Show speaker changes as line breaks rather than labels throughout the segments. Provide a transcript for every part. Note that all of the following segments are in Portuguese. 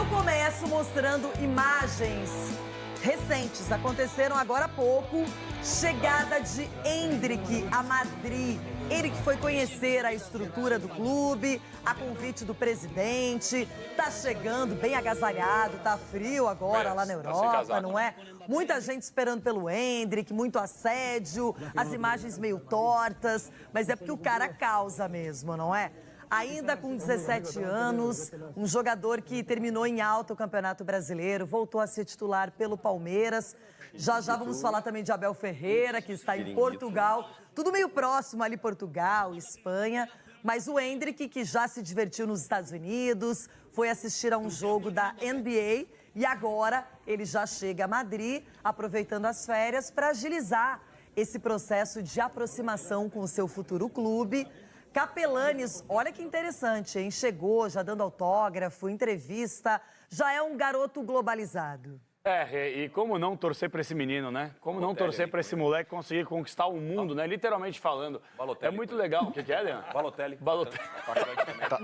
Eu começo mostrando imagens recentes, aconteceram agora há pouco. Chegada de Endrick a Madrid. Ele que foi conhecer a estrutura do clube, a convite do presidente. Tá chegando bem agasalhado, tá frio agora lá na Europa, não é? Muita gente esperando pelo Endrick, muito assédio, as imagens meio tortas. Mas é porque o cara causa mesmo, não é? Ainda com 17 anos, um jogador que terminou em alta o Campeonato Brasileiro, voltou a ser titular pelo Palmeiras. Já vamos falar também de Abel Ferreira, que está em Portugal. Tudo meio próximo ali, Portugal, Espanha. Mas o Endrick, que já se divertiu nos Estados Unidos, foi assistir a um jogo da NBA e agora ele já chega a Madrid, aproveitando as férias para agilizar esse processo de aproximação com o seu futuro clube. Capelanes, olha que interessante, hein? Chegou já dando autógrafo, entrevista, já é um garoto globalizado.
E como não torcer pra esse menino, né? Como não torcer pra esse moleque conseguir conquistar o mundo, né? Literalmente falando.
Balotelli.
É muito legal. O que é, Leandro?
Balotelli.
Balotelli.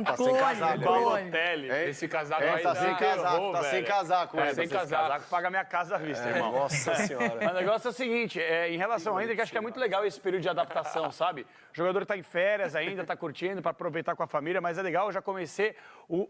Tá sem casaco.
Balotelli.
Esse casaco aí
tá sem casaco, tá sem casaco.
Sem casaco, paga minha casa à vista, irmão.
Nossa senhora.
O negócio é o seguinte, em relação ao Endrick, acho que é muito legal esse período de adaptação, sabe? O jogador tá em férias ainda, tá curtindo pra aproveitar com a família, mas é legal, eu já comecei...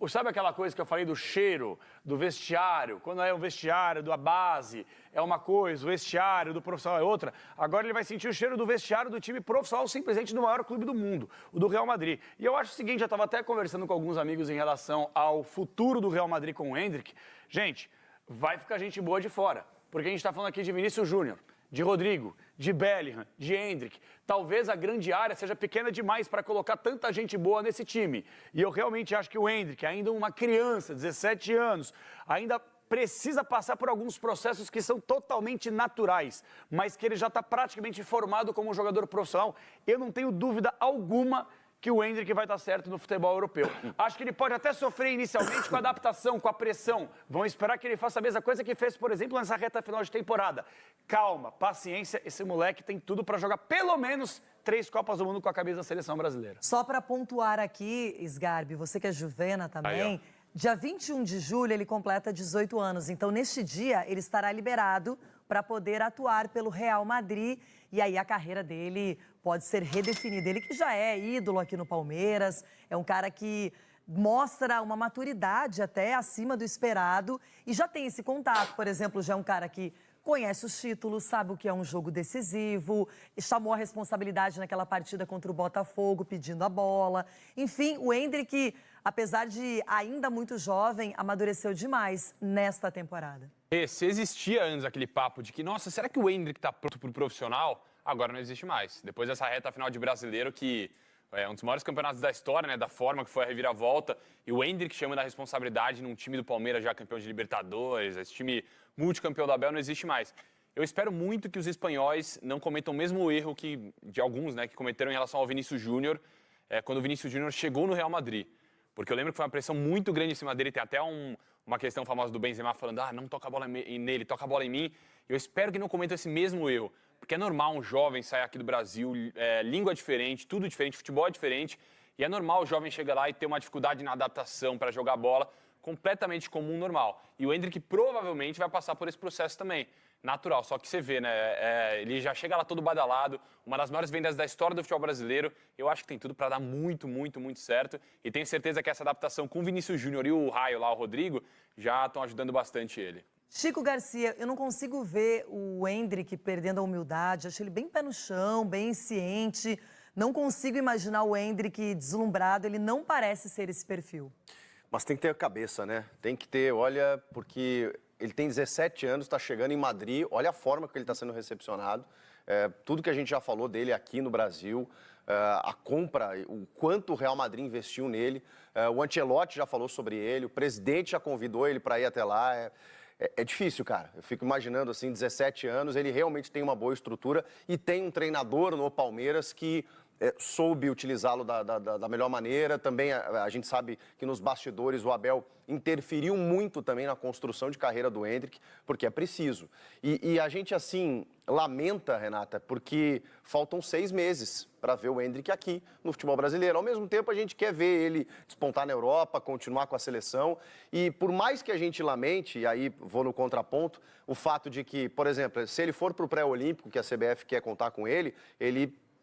Sabe aquela coisa que eu falei do cheiro, do vestiário? Quando é o vestiário, da base, é uma coisa, o vestiário do profissional é outra. Agora ele vai sentir o cheiro do vestiário do time profissional, simplesmente do maior clube do mundo, o do Real Madrid. E eu acho o seguinte, já estava até conversando com alguns amigos em relação ao futuro do Real Madrid com o Endrick. Gente, vai ficar gente boa de fora, porque a gente está falando aqui de Vinícius Júnior, de Rodrigo, de Bellingham, de Endrick. Talvez a grande área seja pequena demais para colocar tanta gente boa nesse time. E eu realmente acho que o Endrick, ainda uma criança, 17 anos, ainda precisa passar por alguns processos que são totalmente naturais, mas que ele já está praticamente formado como um jogador profissional. Eu não tenho dúvida alguma que o Endrick vai estar certo no futebol europeu. Acho que ele pode até sofrer inicialmente com a adaptação, com a pressão. Vão esperar que ele faça a mesma coisa que fez, por exemplo, nessa reta final de temporada. Calma, paciência, esse moleque tem tudo para jogar pelo menos 3 Copas do Mundo com a camisa da seleção brasileira.
Só para pontuar aqui, Sgarbi, você que é juvena também, dia 21 de julho ele completa 18 anos. Então, neste dia, ele estará liberado para poder atuar pelo Real Madrid. E aí a carreira dele pode ser redefinida. Ele que já é ídolo aqui no Palmeiras, é um cara que mostra uma maturidade até acima do esperado e já tem esse contato. Por exemplo, já é um cara que conhece os títulos, sabe o que é um jogo decisivo, chamou a responsabilidade naquela partida contra o Botafogo, pedindo a bola. Enfim, o Endrick, apesar de ainda muito jovem, amadureceu demais nesta temporada.
Se existia antes aquele papo de que, nossa, será que o Endrick tá pronto pro profissional? Agora não existe mais. Depois dessa reta final de brasileiro, que é um dos maiores campeonatos da história, né, da forma que foi a reviravolta, e o Endrick chama da responsabilidade num time do Palmeiras já campeão de Libertadores, esse time multicampeão da Abel, não existe mais. Eu espero muito que os espanhóis não cometam o mesmo erro que de alguns, né, que cometeram em relação ao Vinícius Júnior, quando o Vinícius Júnior chegou no Real Madrid. Porque eu lembro que foi uma pressão muito grande em cima dele, tem até uma questão famosa do Benzema falando, não toca a bola nele, toca a bola em mim. Eu espero que não cometam esse mesmo erro, porque é normal um jovem sair aqui do Brasil, língua diferente, tudo diferente, futebol é diferente, e é normal o jovem chegar lá e ter uma dificuldade na adaptação para jogar bola, completamente comum, normal. E o Endrick provavelmente vai passar por esse processo também, natural. Só que você vê, né, ele já chega lá todo badalado, uma das maiores vendas da história do futebol brasileiro. Eu acho que tem tudo para dar muito, muito, muito certo. E tenho certeza que essa adaptação com o Vinícius Júnior e o Raio lá, o Rodrigo, já estão ajudando bastante ele.
Chico Garcia, eu não consigo ver o Endrick perdendo a humildade. Acho ele bem pé no chão, bem ciente. Não consigo imaginar o Endrick deslumbrado. Ele não parece ser esse perfil.
Mas tem que ter a cabeça, né? Tem que ter, olha, porque ele tem 17 anos, está chegando em Madrid, olha a forma que ele está sendo recepcionado. Tudo que a gente já falou dele aqui no Brasil, a compra, o quanto o Real Madrid investiu nele. O Ancelotti já falou sobre ele, o presidente já convidou ele para ir até lá. É difícil, cara. Eu fico imaginando, assim, 17 anos, ele realmente tem uma boa estrutura e tem um treinador no Palmeiras que soube utilizá-lo da melhor maneira. Também a gente sabe que nos bastidores o Abel interferiu muito também na construção de carreira do Endrick, porque é preciso. E a gente, assim, lamenta, Renata, porque faltam 6 meses para ver o Endrick aqui no futebol brasileiro. Ao mesmo tempo, a gente quer ver ele despontar na Europa, continuar com a seleção. E por mais que a gente lamente, e aí vou no contraponto, o fato de que, por exemplo, se ele for para o pré-olímpico, que a CBF quer contar com ele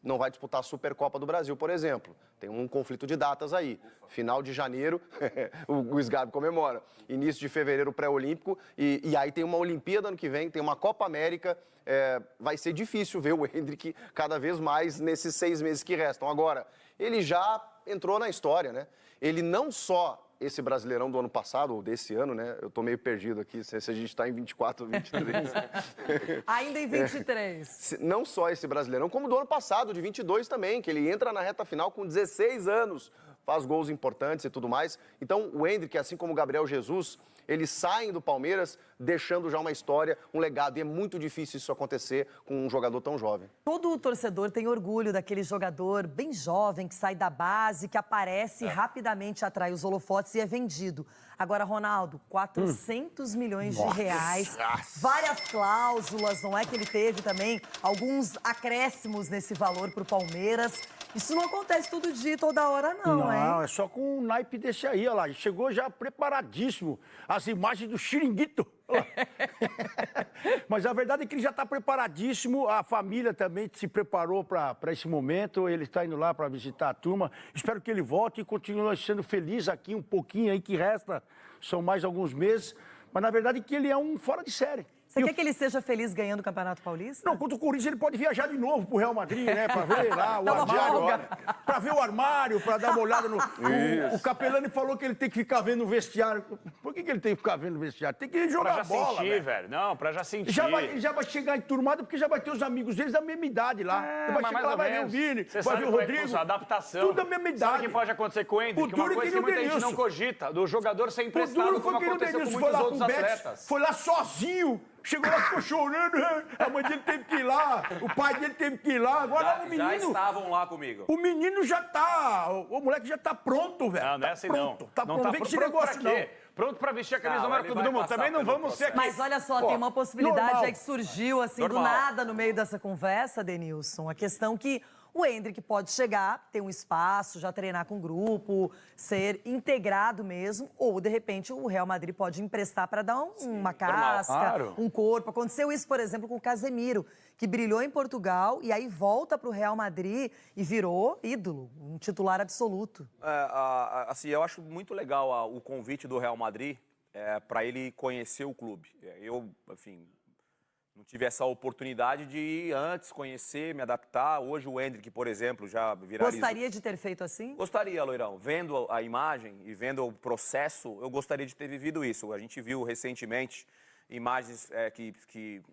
não vai disputar a Supercopa do Brasil, por exemplo. Tem um conflito de datas aí. Final de janeiro, o Sgarbi comemora. Início de fevereiro, pré-olímpico. E aí tem uma Olimpíada ano que vem, tem uma Copa América. Vai ser difícil ver o Endrick cada vez mais nesses 6 meses que restam. Agora, ele já entrou na história, né? Ele não só... Esse Brasileirão do ano passado, ou desse ano, né? Eu tô meio perdido aqui, se a gente está em 24 ou 23.
Ainda em 23.
Não só esse Brasileirão, como do ano passado, de 22 também, que ele entra na reta final com 16 anos, faz gols importantes e tudo mais. Então, o Endrick, assim como o Gabriel Jesus, eles saem do Palmeiras deixando já uma história, um legado. E é muito difícil isso acontecer com um jogador tão jovem.
Todo torcedor tem orgulho daquele jogador bem jovem que sai da base, que aparece rapidamente, atrai os holofotes e é vendido. Agora, Ronaldo, 400 milhões de reais, várias cláusulas, não é que ele teve também alguns acréscimos nesse valor para o Palmeiras. Isso não acontece todo dia, toda hora, não, hein?
Não, é só com um naipe desse aí, olha lá. Chegou já preparadíssimo. As imagens do Xiringuito. Olha lá. Mas a verdade é que ele já está preparadíssimo. A família também se preparou para esse momento. Ele está indo lá para visitar a turma. Espero que ele volte e continue sendo feliz aqui um pouquinho aí que resta. São mais alguns meses. Mas na verdade é que ele é um fora de série.
Você quer que ele seja feliz ganhando o Campeonato Paulista?
Não, contra o Corinthians ele pode viajar de novo pro Real Madrid, né? Pra ver lá o
Dá uma
armário.
folga.
Pra ver o armário, pra dar uma olhada no... O Capelani falou que ele tem que ficar vendo o vestiário. Por que ele tem que ficar vendo o vestiário? Tem que jogar
Pra já
bola,
sentir, velho. Não, pra já sentir.
Ele já vai chegar enturmado porque já vai ter os amigos deles da mesma idade lá. Ele vai
mas
chegar
mais
lá,
ou
vai ver o
menos.
Vini,
Você
vai
sabe
ver o
como é que
Rodrigo.
funciona, adaptação.
Tudo da mesma idade.
Sabe o que pode acontecer com o Endrick?
O
Uma
duro
coisa
que
que muita
nem o
gente não
Denilson.
cogita, do jogador ser
O
emprestado,
duro
como
foi que o
aconteceu com
Denilson
muitos
foi lá
outros
pro Betis,
atletas.
foi lá sozinho. Chegou lá, ficou chorando, a mãe dele teve que ir lá, o pai dele teve que ir lá. Agora o menino...
Já estavam lá comigo.
O menino já tá... O moleque já tá pronto, velho.
Não, não é assim não.
Tá
Não
pronto.
tá
Vem com esse
pronto
negócio,
pra quê?
não.
Pronto pra vestir a camisa do
Calma,
maior
ele
clube
vai
do mundo.
passar
Também não
pelo
vamos ser aqui.
Mas olha só, tem uma possibilidade
normal.
aí que surgiu, assim,
Normal.
do nada no meio dessa conversa, Denilson. A questão que o Endrick pode chegar, ter um espaço, já treinar com o grupo, ser integrado mesmo, ou, de repente, o Real Madrid pode emprestar para dar uma casca,
claro.
um corpo. Aconteceu isso, por exemplo, com o Casemiro, que brilhou em Portugal e aí volta para o Real Madrid e virou ídolo, um titular absoluto.
Assim, eu acho muito legal o convite do Real Madrid para ele conhecer o clube. Eu, enfim, não tive essa oportunidade de antes conhecer, me adaptar. Hoje o Endrick, por exemplo, já viralizou.
Gostaria de ter feito assim?
Gostaria, Loirão. Vendo a imagem e vendo o processo, eu gostaria de ter vivido isso. A gente viu recentemente imagens que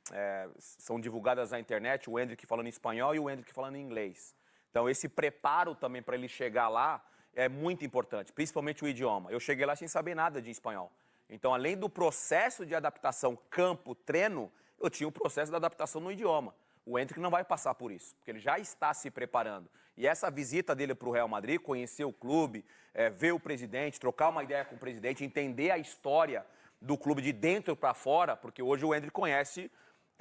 são divulgadas na internet, o Endrick falando em espanhol e o Endrick falando em inglês. Então, esse preparo também para ele chegar lá é muito importante, principalmente o idioma. Eu cheguei lá sem saber nada de espanhol. Então, além do processo de adaptação campo, treino, eu tinha o processo da adaptação no idioma. O Endrick não vai passar por isso, porque ele já está se preparando. E essa visita dele para o Real Madrid, conhecer o clube, ver o presidente, trocar uma ideia com o presidente, entender a história do clube de dentro para fora, porque hoje o Endrick conhece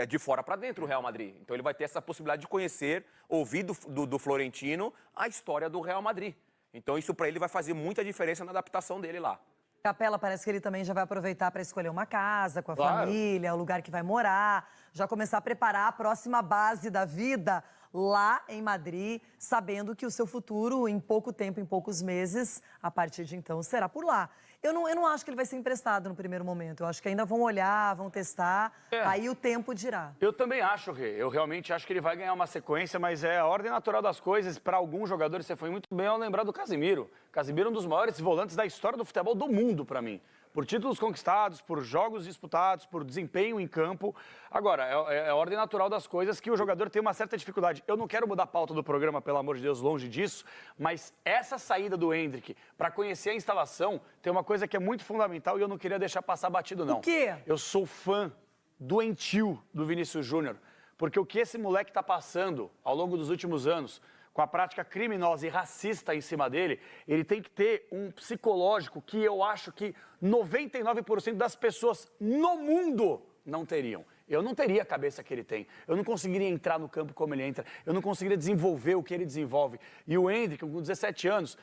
de fora para dentro o Real Madrid. Então ele vai ter essa possibilidade de conhecer, ouvir do Florentino a história do Real Madrid. Então isso para ele vai fazer muita diferença na adaptação dele lá.
Capela, parece que ele também já vai aproveitar para escolher uma casa com a
Claro.
família, o lugar que vai morar, já começar a preparar a próxima base da vida lá em Madrid, sabendo que o seu futuro, em pouco tempo, em poucos meses, a partir de então, será por lá. Eu não acho que ele vai ser emprestado no primeiro momento. Eu acho que ainda vão olhar, vão testar, aí o tempo dirá.
Eu também acho, Rê. Eu realmente acho que ele vai ganhar uma sequência, mas é a ordem natural das coisas. Para alguns jogadores, você foi muito bem ao lembrar do Casemiro. Casemiro é um dos maiores volantes da história do futebol do mundo, para mim. Por títulos conquistados, por jogos disputados, por desempenho em campo. Agora, é a ordem natural das coisas que o jogador tem uma certa dificuldade. Eu não quero mudar a pauta do programa, pelo amor de Deus, longe disso, mas essa saída do Endrick para conhecer a instalação tem uma coisa que é muito fundamental e eu não queria deixar passar batido, não.
O quê?
Eu sou fã doentio do Vinícius Júnior, porque o que esse moleque está passando ao longo dos últimos anos, com a prática criminosa e racista em cima dele, ele tem que ter um psicológico que eu acho que 99% das pessoas no mundo não teriam. eu não teria a cabeça que ele tem. Eu não conseguiria entrar no campo como ele entra. Eu não conseguiria desenvolver o que ele desenvolve. E o Endrick, com 17 anos,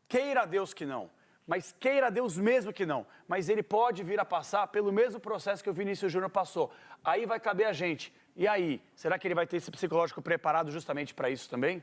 queira Deus que não. Mas queira Deus mesmo que não. Mas ele pode vir a passar pelo mesmo processo que o Vinícius Júnior passou. Aí vai caber a gente. E aí, será que ele vai ter esse psicológico preparado justamente para isso também?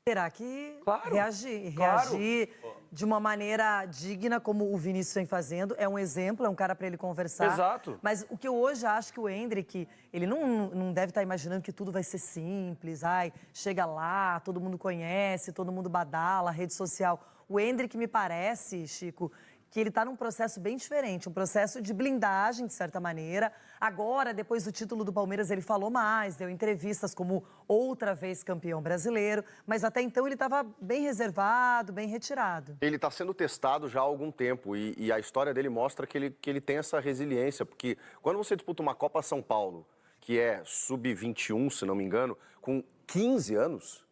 Terá que
Claro,
reagir
claro.
de uma maneira digna, como o Vinícius vem fazendo. É um exemplo, é um cara para ele conversar.
Exato.
Mas o que eu hoje acho que o Endrick, ele não deve estar imaginando que tudo vai ser simples. Ai, chega lá, todo mundo conhece, todo mundo badala, rede social. O Endrick me parece, Chico, que ele está num processo bem diferente, um processo de blindagem, de certa maneira. Agora, depois do título do Palmeiras, ele falou mais, deu entrevistas como outra vez campeão brasileiro, mas até então ele estava bem reservado, bem retirado.
Ele está sendo testado já há algum tempo e a história dele mostra que ele tem essa resiliência, porque quando você disputa uma Copa São Paulo, que é sub-21, se não me engano, com 15 anos,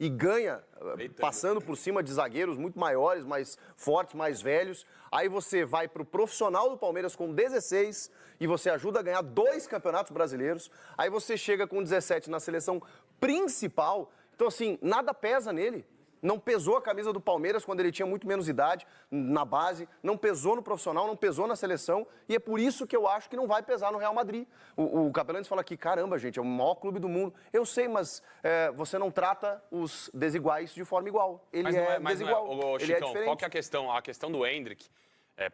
e ganha passando por cima de zagueiros muito maiores, mais fortes, mais velhos. Aí você vai para o profissional do Palmeiras com 16 e você ajuda a ganhar 2 campeonatos brasileiros. Aí você chega com 17 na seleção principal. Então, assim, nada pesa nele. Não pesou a camisa do Palmeiras quando ele tinha muito menos idade na base, não pesou no profissional, não pesou na seleção, e é por isso que eu acho que não vai pesar no Real Madrid. O Capelães fala aqui, caramba, gente, é o maior clube do mundo. Eu sei, mas você não trata os desiguais de forma igual. Ele desigual,
Ô,
ele
Chicão,
é diferente.
qual que é a questão? A questão do Endrick,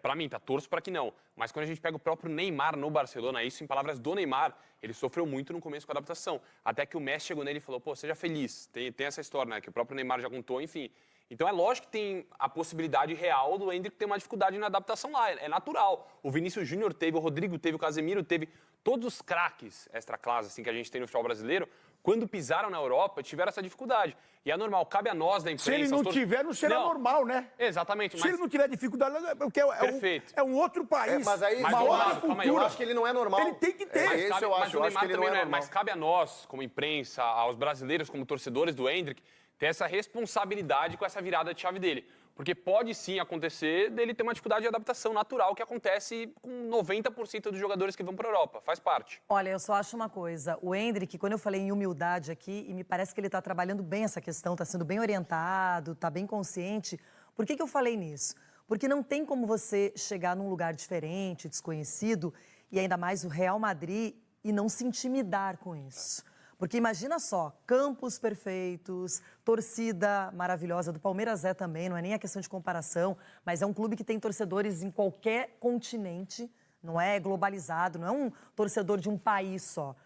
pra mim, torço pra que não. Mas quando a gente pega o próprio Neymar no Barcelona, isso em palavras do Neymar, ele sofreu muito no começo com a adaptação. Até que o Messi chegou nele e falou, pô, seja feliz. Tem essa história, né, que o próprio Neymar já contou, enfim. Então é lógico que tem a possibilidade real do Endrick ter uma dificuldade na adaptação lá, é natural. O Vinícius Júnior teve, o Rodrigo teve, o Casemiro teve, todos os craques extra-classe assim, que a gente tem no futebol brasileiro, quando pisaram na Europa, tiveram essa dificuldade. E é normal, cabe a nós da imprensa...
Se ele não tiver, não será normal, né?
Exatamente.
Se ele não tiver dificuldade, porque
Perfeito.
é um outro país,
mas aí,
uma outra
calma aí,
cultura.
eu acho que ele não é normal.
Ele tem que ter.
Esse eu acho,
o
eu acho que
Neymar
ele não
também
é
não é.
normal.
Mas cabe a nós, como imprensa, aos brasileiros, como torcedores do Endrick, ter essa responsabilidade com essa virada de chave dele. Porque pode sim acontecer dele ter uma dificuldade de adaptação natural que acontece com 90% dos jogadores que vão para a Europa. Faz parte.
Olha, eu só acho uma coisa. O Endrick, quando eu falei em humildade aqui, e me parece que ele está trabalhando bem essa questão, está sendo bem orientado, está bem consciente. Por que eu falei nisso? Porque não tem como você chegar num lugar diferente, desconhecido, e ainda mais o Real Madrid, e não se intimidar com isso. Porque imagina só, campos perfeitos, torcida maravilhosa, do Palmeiras também, não é nem a questão de comparação, mas é um clube que tem torcedores em qualquer continente, não é globalizado, não é um torcedor de um país só.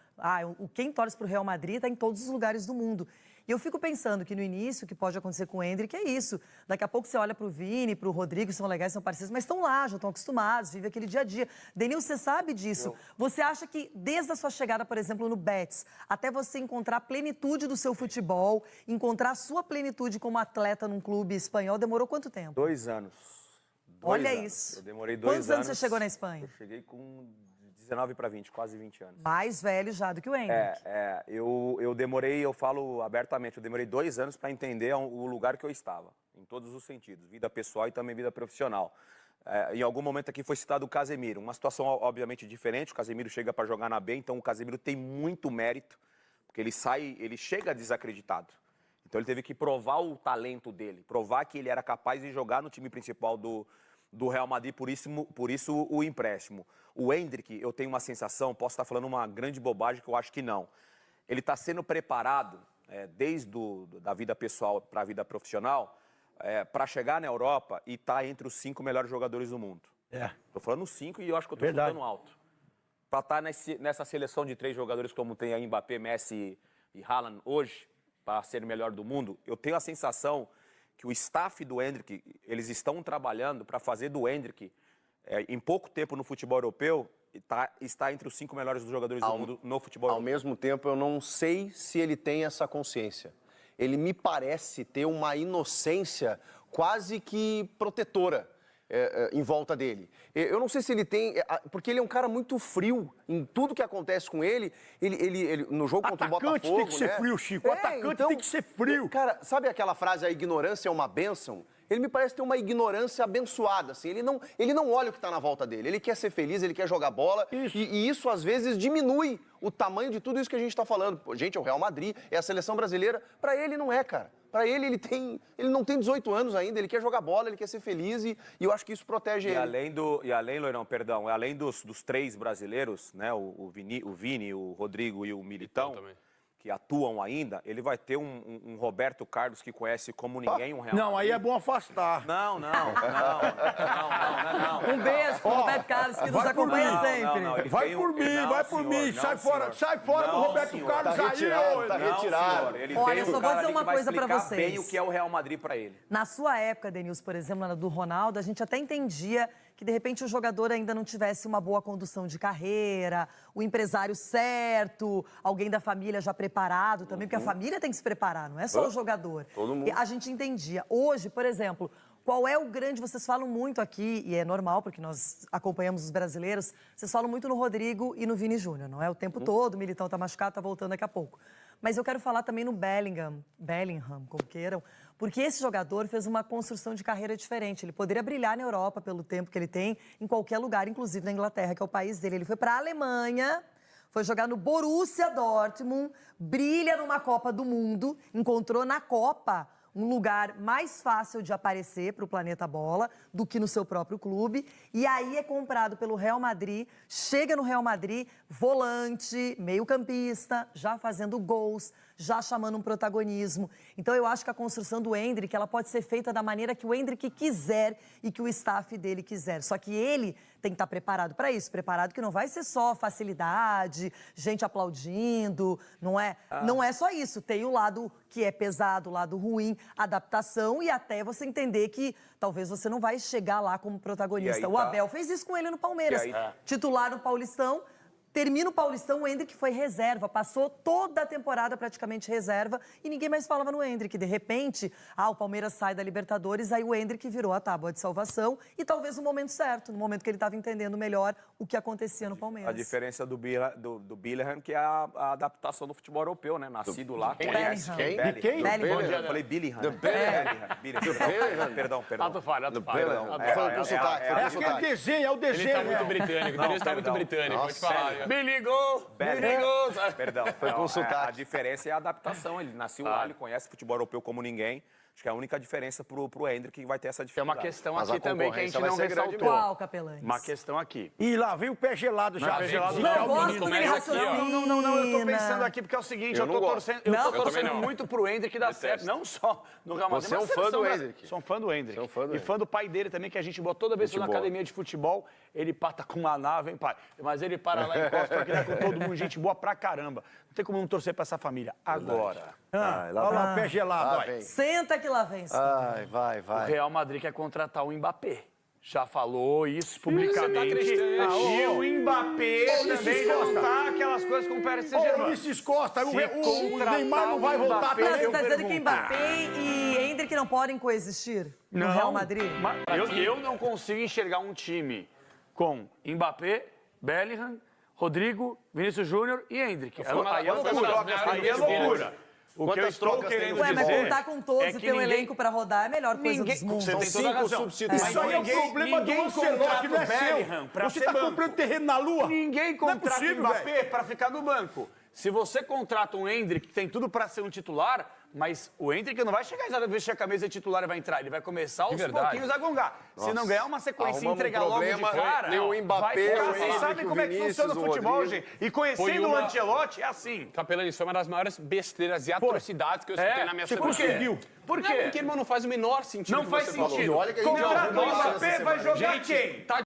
Quem torce para o Real Madrid está em todos os lugares do mundo. E eu fico pensando que no início, o que pode acontecer com o Endrick é isso. Daqui a pouco você olha para o Vini, para o Rodrigo, são legais, são parceiros, mas estão lá, já estão acostumados, vivem aquele dia a dia. Denil, você sabe disso. Você acha que desde a sua chegada, por exemplo, no Betis, até você encontrar a plenitude do seu futebol, encontrar a sua plenitude como atleta num clube espanhol, demorou quanto tempo?
2 anos.
Olha isso.
Eu demorei 2
Quantos anos você chegou na Espanha?
Eu cheguei com 19 para 20, quase 20 anos.
Mais velho já do que o Endrick.
Eu demorei, eu falo abertamente, eu demorei 2 anos para entender o lugar que eu estava, em todos os sentidos, vida pessoal e também vida profissional. Em algum momento aqui foi citado o Casemiro, uma situação obviamente diferente, o Casemiro chega para jogar na B, então o Casemiro tem muito mérito, porque ele chega desacreditado. Então ele teve que provar o talento dele, provar que ele era capaz de jogar no time principal do Real Madrid, por isso o empréstimo. O Endrick, eu tenho uma sensação, posso estar falando uma grande bobagem que eu acho que não. Ele está sendo preparado, desde da vida pessoal para a vida profissional, para chegar na Europa e estar entre os 5 melhores jogadores do mundo. Estou falando 5 e eu acho que eu estou chutando alto. Para estar nessa seleção de 3 jogadores como tem aí Mbappé, Messi e Haaland hoje, para ser o melhor do mundo, eu tenho a sensação que o staff do Endrick, eles estão trabalhando para fazer do Endrick, em pouco tempo no futebol europeu, está entre os 5 melhores jogadores do mundo no futebol europeu.
Ao mesmo tempo, eu não sei se ele tem essa consciência. Ele me parece ter uma inocência quase que protetora em volta dele. Eu não sei se ele tem... Porque ele é um cara muito frio em tudo que acontece com ele. Ele no jogo contra o Botafogo...
Atacante tem que ser frio, Chico. Atacante tem que ser frio.
Cara, sabe aquela frase, a ignorância é uma bênção? ele me parece ter uma ignorância abençoada, assim. Ele não olha o que está na volta dele. Ele quer ser feliz, ele quer jogar bola. E isso, às vezes, diminui o tamanho de tudo isso que a gente está falando. Pô, gente, é o Real Madrid, é a seleção brasileira. Para ele, não é, cara. Para ele, ele não tem 18 anos ainda, ele quer jogar bola, ele quer ser feliz e eu acho que isso protege ele.
Além, Loirão, perdão, além dos 3 brasileiros, né, o Vini, o Rodrigo e o Militão, que atuam ainda, ele vai ter um Roberto Carlos que conhece como ninguém um Real
Não, aí é bom afastar.
Não.
Um beijo pro Roberto Carlos, que nos acompanha sempre.
Ele
Vai
tem
por mim, vai por mim. Sai fora do Roberto Carlos aí, ô.
Tá retirado.
Ele
Olha,
tem
eu só vou
cara
dizer
ali
uma
que vai
coisa pra
explicar
vocês.
bem o que é o Real Madrid pra ele.
Na sua época, Denilson, por exemplo, na do Ronaldo, a gente até entendia que, de repente, o jogador ainda não tivesse uma boa condução de carreira, o empresário certo, alguém da família já preparado também, porque a família tem que se preparar, não é só o jogador.
Todo mundo.
E a gente entendia. Hoje, por exemplo, qual é o grande... Vocês falam muito aqui, e é normal, porque nós acompanhamos os brasileiros, vocês falam muito no Rodrigo e no Vini Júnior, não é? O tempo todo, o Militão tá machucado, tá voltando daqui a pouco. Mas eu quero falar também no Bellingham, como queiram, porque esse jogador fez uma construção de carreira diferente. Ele poderia brilhar na Europa pelo tempo que ele tem, em qualquer lugar, inclusive na Inglaterra, que é o país dele. Ele foi para a Alemanha, foi jogar no Borussia Dortmund, brilha numa Copa do Mundo, encontrou na Copa um lugar mais fácil de aparecer para o Planeta Bola do que no seu próprio clube. E aí é comprado pelo Real Madrid, chega no Real Madrid, volante, meio-campista, já fazendo gols, já chamando um protagonismo. Então eu acho que a construção do Endrick, ela pode ser feita da maneira que o Endrick quiser e que o staff dele quiser. Só que ele tem que estar preparado para isso, preparado que não vai ser só facilidade, gente aplaudindo, não é? Não é só isso, tem o lado que é pesado, o lado ruim, adaptação e até você entender que talvez você não vai chegar lá como protagonista. O Abel fez isso com ele no Palmeiras, titular no Paulistão. Termina o Paulistão, o Endrick foi reserva, passou toda a temporada praticamente reserva e ninguém mais falava no Endrick. De repente, o Palmeiras sai da Libertadores, aí o Endrick virou a tábua de salvação e talvez no momento certo, no momento que ele estava entendendo melhor o que acontecia no Palmeiras.
A diferença do Bellingham, que é a adaptação do futebol europeu, né? Nascido lá, conhece.
Bellingham.
De quem?
Bellingham.
Eu falei Bellingham. Perdão.
Ato falha.
Acho que é desenho, é o
Ele
desenho.
tá muito britânico, o Denilson tá muito britânico, vou te falar.
Me ligou!
Perdão.
Foi com sotaque.
A diferença é a adaptação. Ele nasceu lá, ele conhece futebol europeu como ninguém. Acho que é a única diferença pro Endrick que vai ter essa
Tem
dificuldade.
uma questão
Mas
aqui
a
também que a gente
concorrência vai
não
ser grande
ressaltou.
Qual, Capelães?
Uma questão aqui.
E lá vem o pé gelado já.
pé gelado
Zicar
Não
o
gosto
menino.
que ele
começa aqui, ó.
raciocina.
Não, eu tô pensando aqui porque é o seguinte, eu tô torcendo,
não.
muito pro Endrick dar certo, não só no Real Madrid,
Você é
mas
um fã
seleção
do
brasileira.
Endrick.
Sou um fã do Endrick.
Você é um fã do
E fã do pai dele também, que a gente botou toda vez que eu na
Futebol.
academia de futebol, ele pata com uma nave, hein, pai? Mas ele para lá e encosta aqui, com todo mundo, gente boa pra caramba. Não tem como não torcer pra essa família. Agora,
Olha lá o pé gelado.
Lá vem.
Senta que lá vem.
Vai.
o Real Madrid quer contratar o Mbappé. Já falou isso publicamente.
acreditando.
E o Mbappé também não tá aquelas coisas com o Paris
Ô,
Saint-Germain.
Ulisses Costa, o
Se
Neymar não
contratar
vai
o
voltar
Mbappé,
Não,
também.
você
eu
tá dizendo que
pergunto.
Mbappé e Endrick não podem coexistir no Real Madrid?
Mas eu não consigo enxergar um time com Mbappé, Bellingham, Rodrigo, Vinícius Júnior e Endrick. Aí é loucura. O que eu
Quantas
estou
trocas tem
querendo
no
Ué, mas
dizer
contar com todos
é
e
que
ter um
ninguém-
elenco pra rodar é a melhor coisa
Ninguém-
dos mundos.
Você tem toda a razão.
substituições.
Isso aí é o
Ninguém-
problema do
ninguém
Ancelotti,
contrata
não é
o Bellingham
seu.
pra
Você
ser
tá
banco.
comprando terreno na lua?
Ninguém
Não é
contrata o
possível,
Mbappé
velho.
para ficar no banco. Se você contrata um Endrick, que tem tudo para ser um titular, mas o Endrick não vai chegar e vestir a camisa de titular e vai entrar. Ele vai começar aos
verdade.
pouquinhos a gongar. Se não ganhar uma sequência e
Arrumamos
entregar
um
logo de
problema,
cara,
nem o Mbappé,
vai ficar.
o
Vocês
Endrick,
sabem
o
como é que
Vinícius,
funciona o
o
futebol,
Rodrigo.
gente. E conhecendo
Foi
o
uma-
Ancelotti, é assim.
Capelani, isso foi uma das maiores besteiras e atrocidades que eu escutei na minha
Você
semana.
conseguiu.
Por
Não,
quê?
porque, irmão, não faz o menor sentido.
Não
o que
faz
você falou.
sentido.
Olha que a gente
Contrata
já
o
arrumou isso
Mbappé,
essa
vai
semana.
jogar
Gente,
quem?
tá